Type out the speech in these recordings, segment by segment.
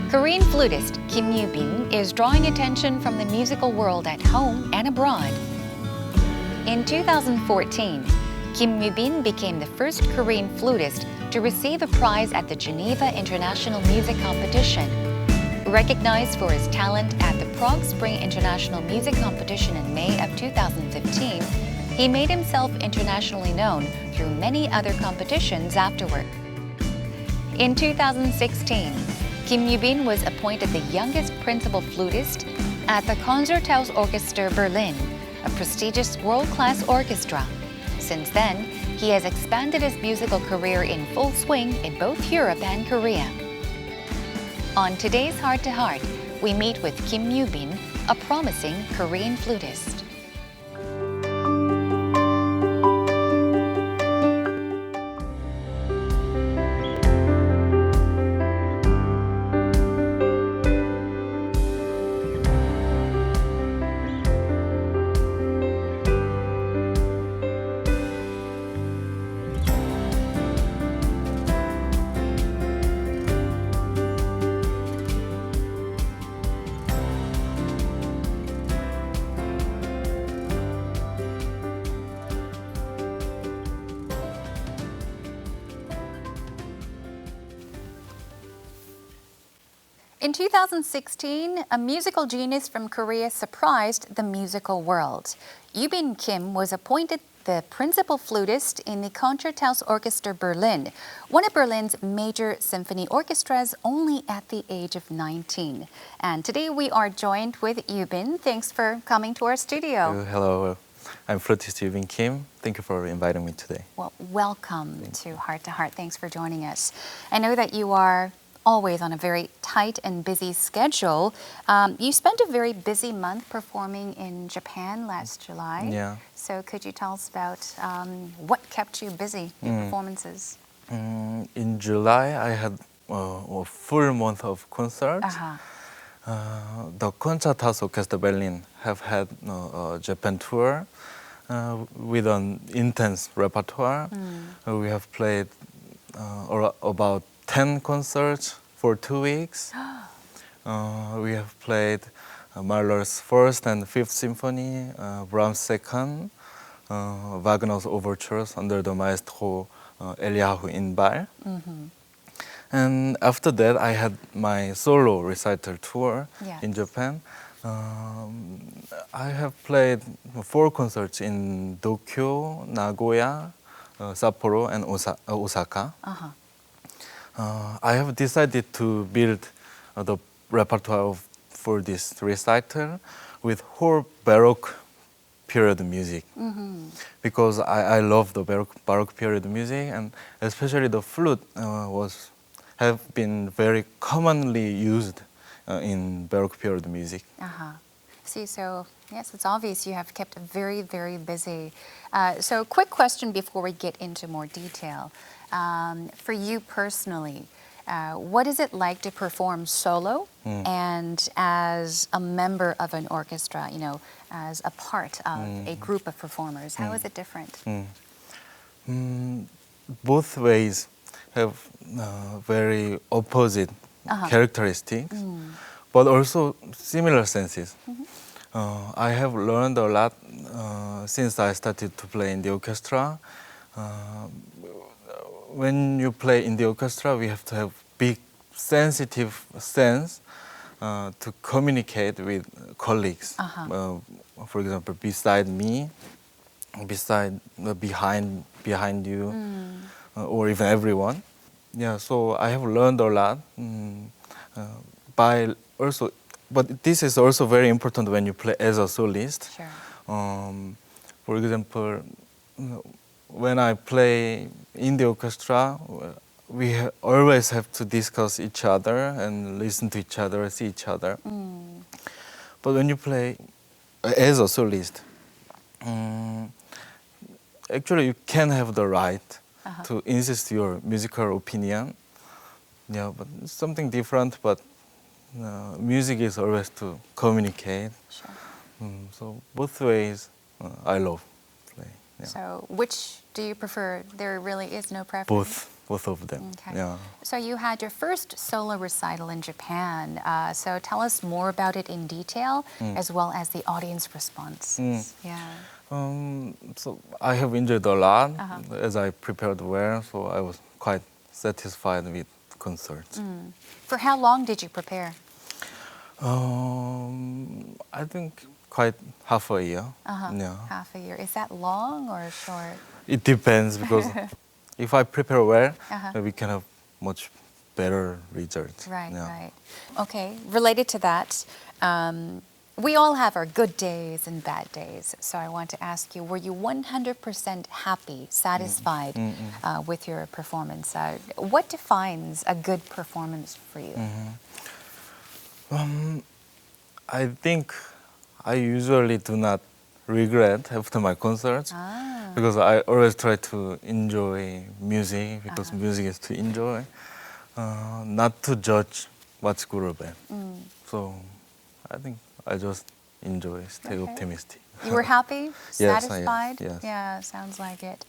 Korean flutist Kim Yubeen is drawing attention from the musical world at home and abroad. In 2014, Kim Yubeen became the first Korean flutist to receive a prize at the Geneva International Music Competition. Recognized for his talent at the Prague Spring International Music Competition in May of 2015, he made himself internationally known through many other competitions afterward. In 2016, Kim Yubeen was appointed the youngest principal flutist at the Concerthaus Orchestra Berlin, a prestigious world-class orchestra. Since then, he has expanded his musical career in full swing in both Europe and Korea. On today's Heart to Heart, we meet with Kim Yubeen, a promising Korean flutist. In 2016, a musical genius from Korea surprised the musical world. Yubeen Kim was appointed the principal flutist in the Concerthaus Orchestra Berlin, one of Berlin's major symphony orchestras, only at the age of 19. And today we are joined with Yubeen. Thanks for coming to our studio. Hello, I'm Flutist Yubeen Kim. Thank you for inviting me today. Well, welcome to Heart to Heart. Thanks for joining us. I know that you are always on a very tight and busy schedule. You spent a very busy month performing in Japan last July. Yeah. So could you tell us about what kept you busy, your performances? In July, I had a full month of concerts. The Concerthaus Orchestra Berlin have had a Japan tour with an intense repertoire. We have played about 10 concerts for 2 weeks. We have played Mahler's First and Fifth Symphony, Brahms' Second, Wagner's Overtures under the maestro Eliyahu Inbal. And after that, I had my solo recital tour in Japan. I have played 4 concerts in Tokyo, Nagoya, Sapporo, and Osaka. I have decided to build the repertoire for this recital with whole Baroque period music, because I love the Baroque period music, and especially the flute have been very commonly used in Baroque period music. See, so yes, it's obvious you have kept very, very busy. So quick question before we get into more detail. For you personally, what is it like to perform solo and as a member of an orchestra, you know, as a part of a group of performers? How is it different? Both ways have very opposite characteristics, but also similar senses. I have learned a lot since I started to play in the orchestra. When you play in the orchestra, we have to have big sensitive sense to communicate with colleagues. For example, beside me, behind you, or even everyone. Yeah, so I have learned a lot but this is also very important when you play as a solist. For example, when I play in the orchestra, we always have to discuss each other and listen to each other, see each other. But when you play as a solist, actually you can have the right to insist your musical opinion. Yeah, but it's something different, but music is always to communicate. So both ways I love playing. So which do you prefer? There really is no preference? Both. both of them. Okay. Yeah. So you had your first solo recital in Japan. So tell us more about it in detail, as well as the audience response. Yeah. So I have enjoyed a lot as I prepared well, so I was quite satisfied with concerts. For how long did you prepare? I think quite half a year. Yeah. Half a year. Is that long or short? It depends because if I prepare well, we can have much better results. Right, Yeah. right. Okay, related to that, we all have our good days and bad days. So I want to ask you, were you 100% happy, satisfied with your performance? What defines a good performance for you? I think I usually do not regret after my concerts because I always try to enjoy music because music is to enjoy, not to judge what's good or bad. So I think I just enjoy, stay optimistic. You were happy, Yes, satisfied? yes. Yeah, sounds like it.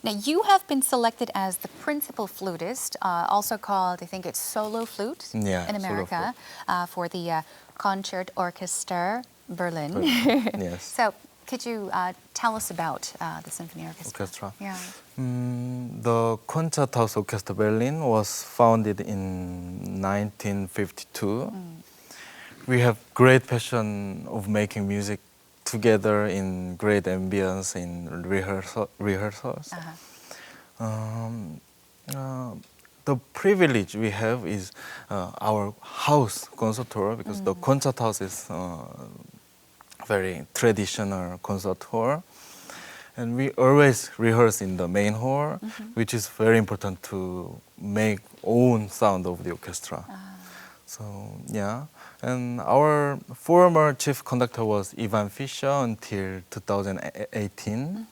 Now, you have been selected as the principal flutist, also called, I think it's solo flute in solo America, for the Concert Orchestra Berlin. Yes. So, could you tell us about the Symphony Orchestra? Yeah. The Concerthaus Orchestra Berlin was founded in 1952. We have great passion of making music together in great ambience in rehearsals. The privilege we have is our house concert hall because the concert house is very traditional concert hall, and we always rehearse in the main hall, which is very important to make own sound of the orchestra. So yeah, and our former chief conductor was Ivan Fischer until 2018,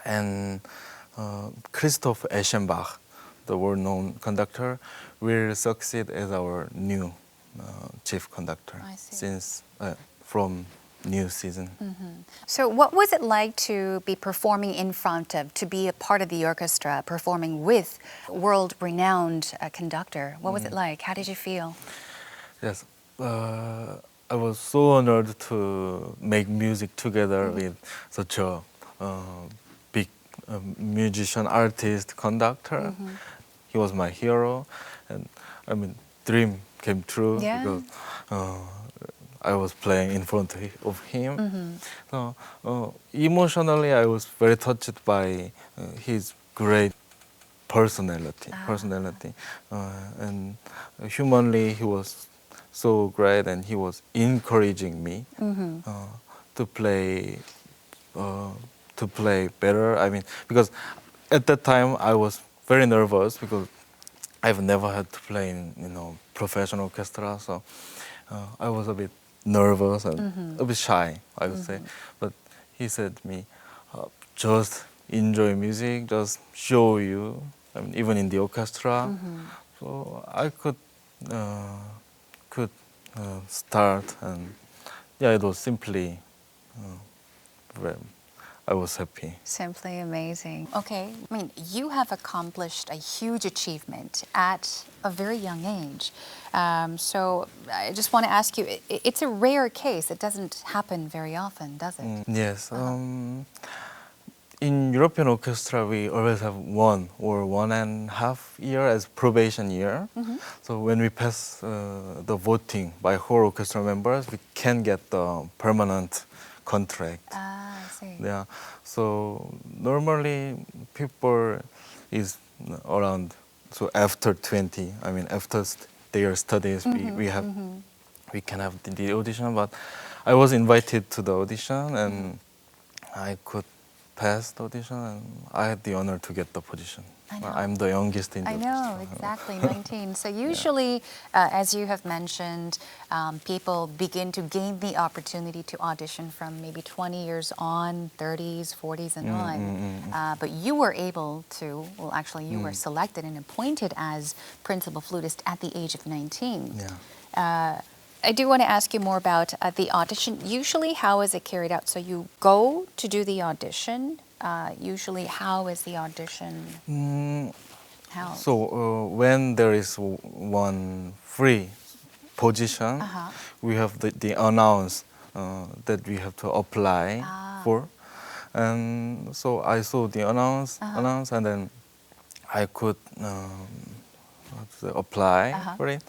and Christoph Eschenbach, the world-known conductor, will succeed as our new chief conductor since from new season. So what was it like to be performing in front of, to be a part of the orchestra, performing with world-renowned conductor? What was it like? How did you feel? Yes, I was so honored to make music together with such a big musician, artist, conductor. He was my hero, and I mean, dream came true because I was playing in front of him. So emotionally, I was very touched by his great personality. And humanly, he was so great, and he was encouraging me to play better. I mean, because at that time I was very nervous because I've never had to play in professional orchestra, so I was a bit nervous and a bit shy, I would say. But he said to me, just enjoy music, just show you. I mean, even in the orchestra, so I could start, and yeah, it was simply. I was happy. Simply amazing. Okay, I mean, you have accomplished a huge achievement at a very young age. So I just want to ask you, it's a rare case. It doesn't happen very often, does it? Yes. In European orchestra, we always have 1 or 1.5 year as probation year. So when we pass the voting by whole orchestra members, we can get the permanent contract. I see. Yeah. So normally people is around, so after 20. I mean, after their studies, we can have the audition. But I was invited to the audition, and I could pass the audition, and I had the honor to get the position. I'm the youngest in the orchestra. I know, exactly, 19. So usually, as you have mentioned, people begin to gain the opportunity to audition from maybe 20 years on, 30s, 40s, and on. But you were able to, well, actually, you were selected and appointed as principal flutist at the age of 19. Yeah. I do want to ask you more about the audition. Usually, how is it carried out? So you go to do the audition. Usually, how is the audition? How? So when there is one free position, we have the announce that we have to apply for. And so I saw the announce, and then I could apply for it.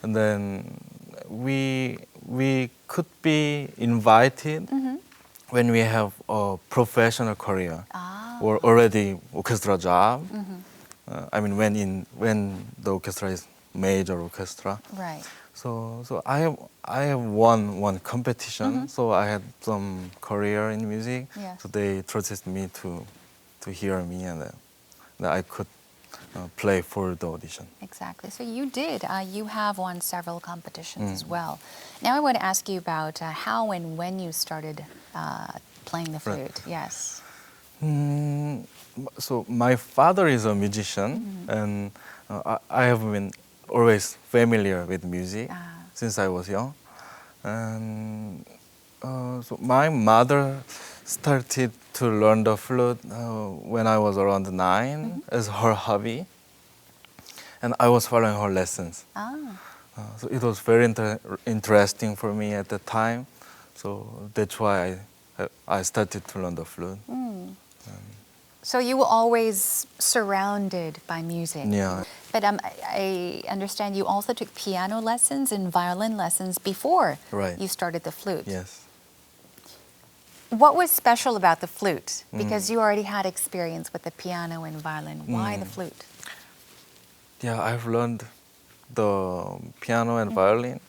And then we could be invited when we have a professional career or already orchestra job. I mean, when the orchestra is major orchestra. Right. So I have won one competition. So I had some career in music. Yes. So they trusted me to hear me, and then I could play for the audition. Exactly. So you did. You have won several competitions as well. Now I want to ask you about how and when you started playing the flute. Yes. So my father is a musician, and I have been always familiar with music since I was young. And so my mother started to learn the flute when I was around 9 as her hobby, and I was following her lessons. So it was very interesting for me at the time. So that's why I started to learn the flute. So you were always surrounded by music. Yeah. But I understand you also took piano lessons and violin lessons before you started the flute. Yes. What was special about the flute? Because you already had experience with the piano and violin. Why the flute? Yeah, I've learned the piano and violin,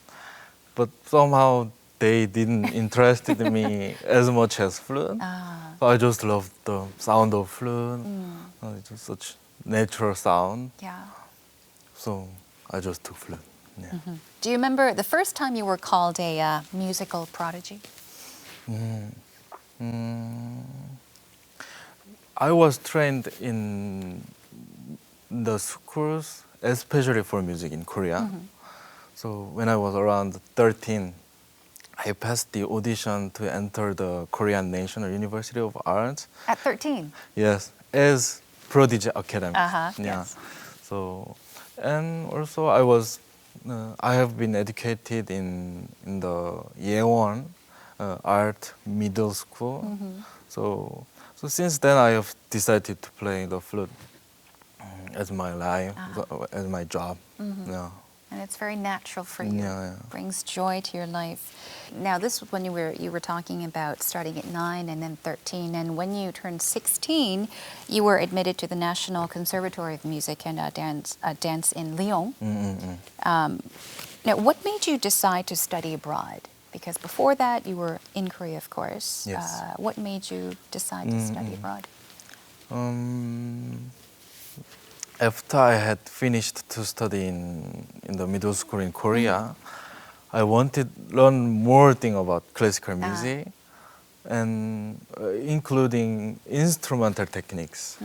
but somehow they didn't interest me as much as flute. So I just loved the sound of flute. It's just such natural sound. Yeah. So I just took flute. Yeah. Do you remember the first time you were called a musical prodigy? I was trained in the schools, especially for music in Korea. So when I was around 13, I passed the audition to enter the Korean National University of Arts. At 13? Yes, as prodigy academy. Yes. So, and also I have been educated in the Yeowon Art Middle School. So since then I have decided to play the flute as my life, as my job. Yeah. And it's very natural for you. Yeah. Brings joy to your life. Now, this was when you were talking about starting at 9 and then 13. And when you turned 16, you were admitted to the National Conservatory of Music and Dance in Lyon. Now, what made you decide to study abroad? Because before that, you were in Korea, of course. Yes. What made you decide to study abroad? After I had finished to study in the middle school in Korea, I wanted to learn more thing about classical music, and including instrumental techniques.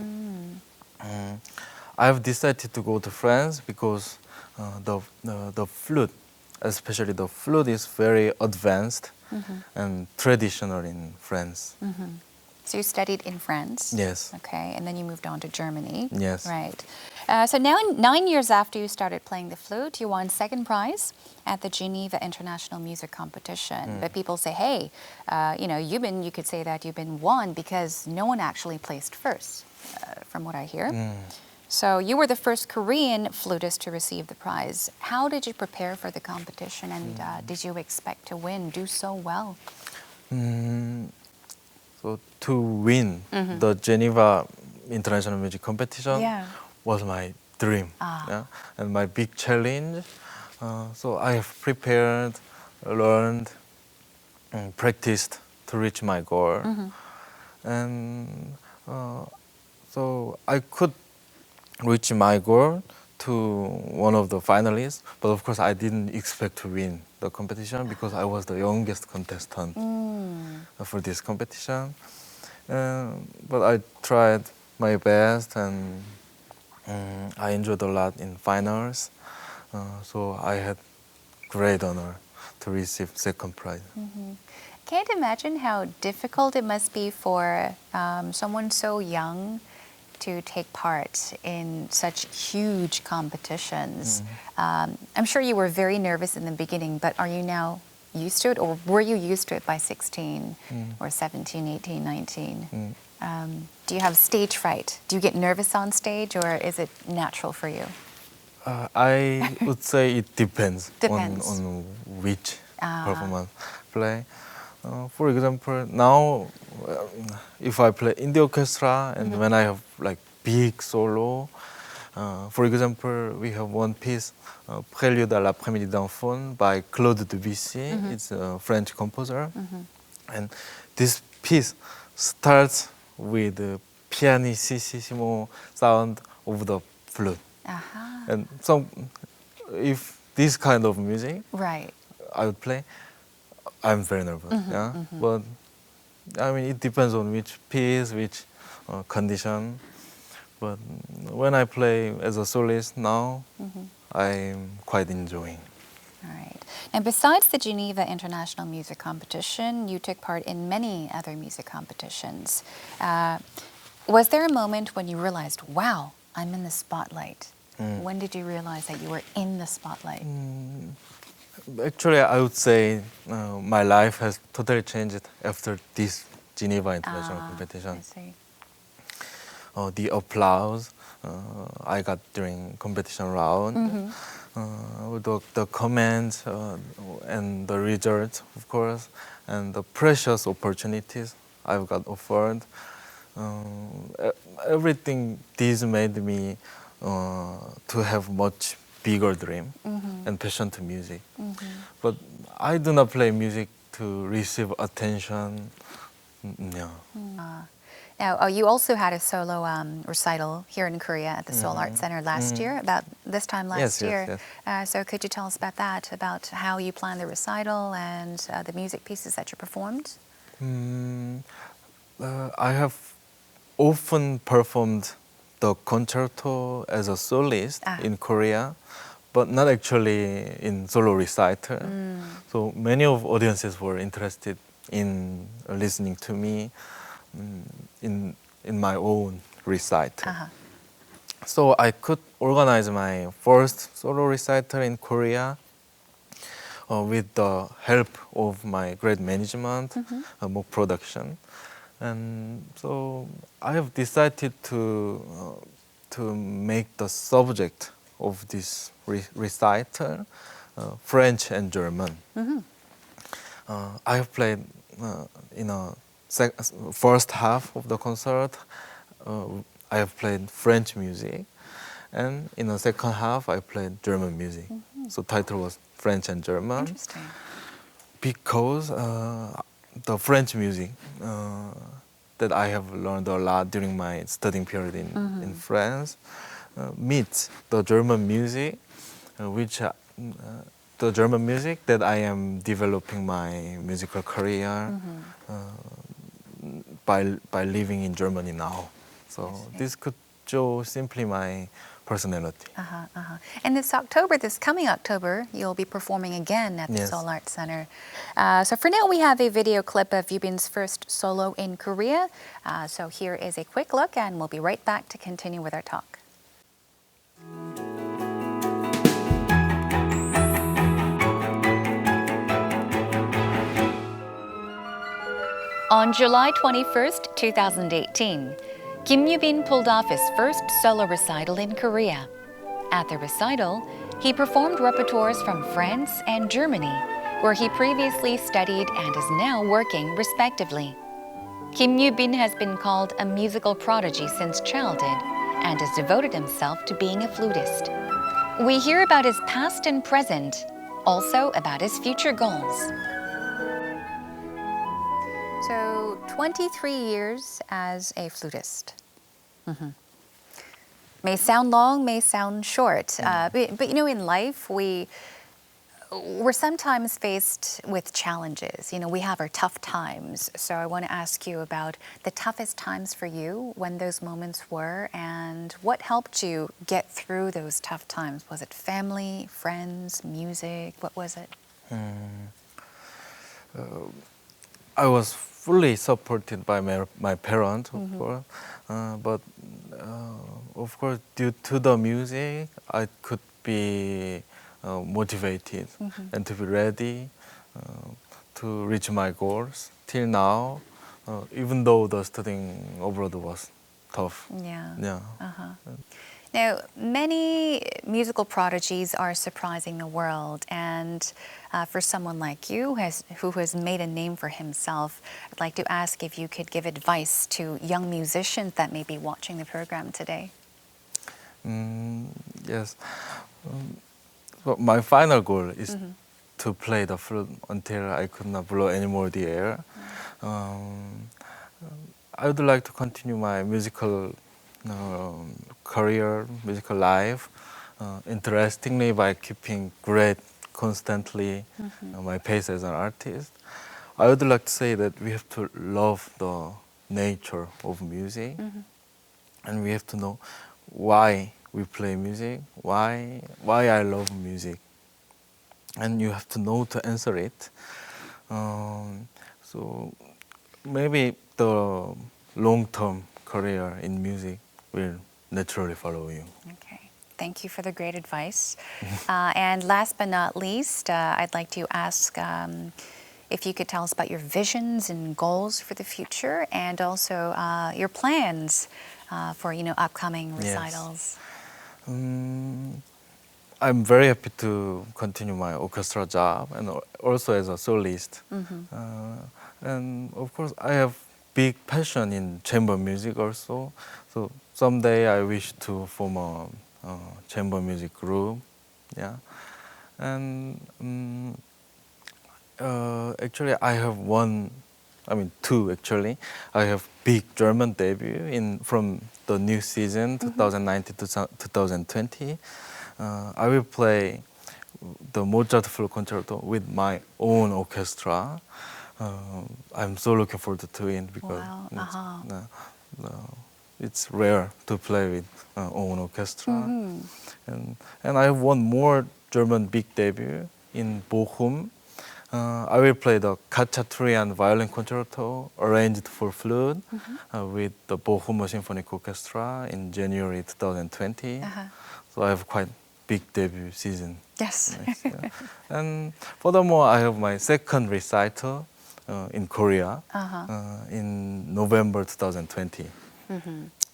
I've decided to go to France because the flute, especially the flute, is very advanced and traditional in France. So you studied in France? Yes. Okay, and then you moved on to Germany? Yes. Right. So now, 9 years after you started playing the flute, you won second prize at the Geneva International Music Competition. But people say, hey, you could say that Yubeen won because no one actually placed first, from what I hear. So you were the first Korean flutist to receive the prize. How did you prepare for the competition, and did you expect to do so well? So to win the Geneva International Music Competition was my dream, and my big challenge. So I have prepared, learned, practiced to reach my goal, and so I could reach my goal to one of the finalists. But of course, I didn't expect to win the competition because I was the youngest contestant for this competition. But I tried my best, and I enjoyed a lot in finals. So I had great honor to receive second prize. Can't imagine how difficult it must be for someone so young to take part in such huge competitions. I'm sure you were very nervous in the beginning, but are you now used to it, or were you used to it by 16 or 17, 18, 19? Do you have stage fright? Do you get nervous on stage, or is it natural for you? I would say it depends. Depends. On which performance play. For example, now if I play in the orchestra and when I have like big solo, for example, we have one piece, Prélude à l'après-midi d'un faune by Claude Debussy. It's a French composer, and this piece starts with the pianissimo sound of the flute. And so, if this kind of music, Right. I would play, I'm very nervous. But I mean, it depends on which piece, which condition. But when I play as a soloist now, I'm quite enjoying. All right. And besides the Geneva International Music Competition, you took part in many other music competitions. Was there a moment when you realized, wow, I'm in the spotlight? When did you realize that you were in the spotlight? Actually, I would say my life has totally changed after this Geneva International Competition. I see. The applause I got during competition round, the comments and the results, of course, and the precious opportunities I've got offered. Everything this made me to have much bigger dream and passion to music. But I do not play music to receive attention. No. Now, you also had a solo recital here in Korea at the Seoul Arts Center last year, about this time last year. Yes. So could you tell us about that, about how you planned the recital and the music pieces that you performed? I have often performed the concerto as a soloist in Korea, but not actually in solo recital. So many of audiences were interested in listening to me in my own recital. So I could organize my first solo recital in Korea with the help of my great management, mock production. And so I have decided to make the subject of this recital French and German. I have played in a first half of the concert. I have played French music, and in the second half I played German music. So title was French and German. Interesting. Because the French music that I have learned a lot during my studying period in France meets the German music, the German music that I am developing my musical career by living in Germany now. So this could show simply my personality. And this coming October, you'll be performing again at the Seoul Arts Center. So for now, we have a video clip of Yubeen's first solo in Korea. So here is a quick look, and we'll be right back to continue with our talk. On July 21st, 2018, Kim Yubeen pulled off his first solo recital in Korea. At the recital, he performed repertoires from France and Germany, where he previously studied and is now working respectively. Kim Yubeen has been called a musical prodigy since childhood and has devoted himself to being a flutist. We hear about his past and present, also about his future goals. So, 23 years as a flutist. May sound long, may sound short, but you know, in life, we're sometimes faced with challenges. You know, we have our tough times. So I want to ask you about the toughest times for you, when those moments were, and what helped you get through those tough times. Was it family, friends, music? What was it? I was fully supported by my parents, of course, but of course, due to the music, I could be motivated and to be ready to reach my goals. Till now, even though the studying abroad was tough. Yeah. Yeah. Now, many musical prodigies are surprising the world, and for someone like you who has made a name for himself, I'd like to ask if you could give advice to young musicians that may be watching the program today. Yes. So my final goal is to play the flute until I could not blow anymore the air. I would like to continue my musical career, musical life, interestingly by keeping great constantly my pace as an artist. I would like to say that we have to love the nature of music, and we have to know why we play music, why I love music, and you have to know to answer it. So maybe the long-term career in music will naturally follow you. Okay. Thank you for the great advice. And last but not least, I'd like to ask if you could tell us about your visions and goals for the future, and also your plans for upcoming recitals. Yes. I'm very happy to continue my orchestra job and also as a soloist. And of course, I have big passion in chamber music also. So someday I wish to form a chamber music group. Yeah. And actually, I have two actually. I have big German debut from the new season 2019 to 2020. I will play the Mozart Flute Concerto with my own orchestra. I'm so looking forward to it because it's rare to play with own orchestra. And I have one more German big debut in Bochum. I will play the Cacciatorian Violin Concerto arranged for flute with the Bochum Symphonic Orchestra in January 2020. So I have quite big debut season. Yes. Yeah. And furthermore, I have my second recital in Korea in November 2020.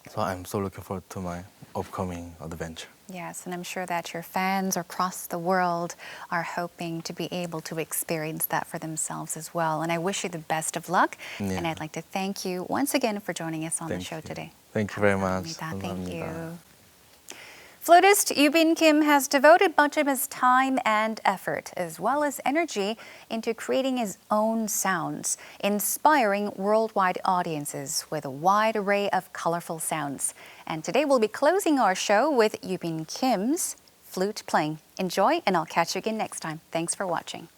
So I'm so looking forward to my upcoming adventure. Yes, and I'm sure that your fans across the world are hoping to be able to experience that for themselves as well. And I wish you the best of luck. Yeah. And I'd like to thank you once again for joining us on the show today. Thank you very much. Thank you. Flutist Yubeen Kim has devoted much of his time and effort, as well as energy, into creating his own sounds, inspiring worldwide audiences with a wide array of colorful sounds. And today we'll be closing our show with Yubeen Kim's flute playing. Enjoy, and I'll catch you again next time. Thanks for watching.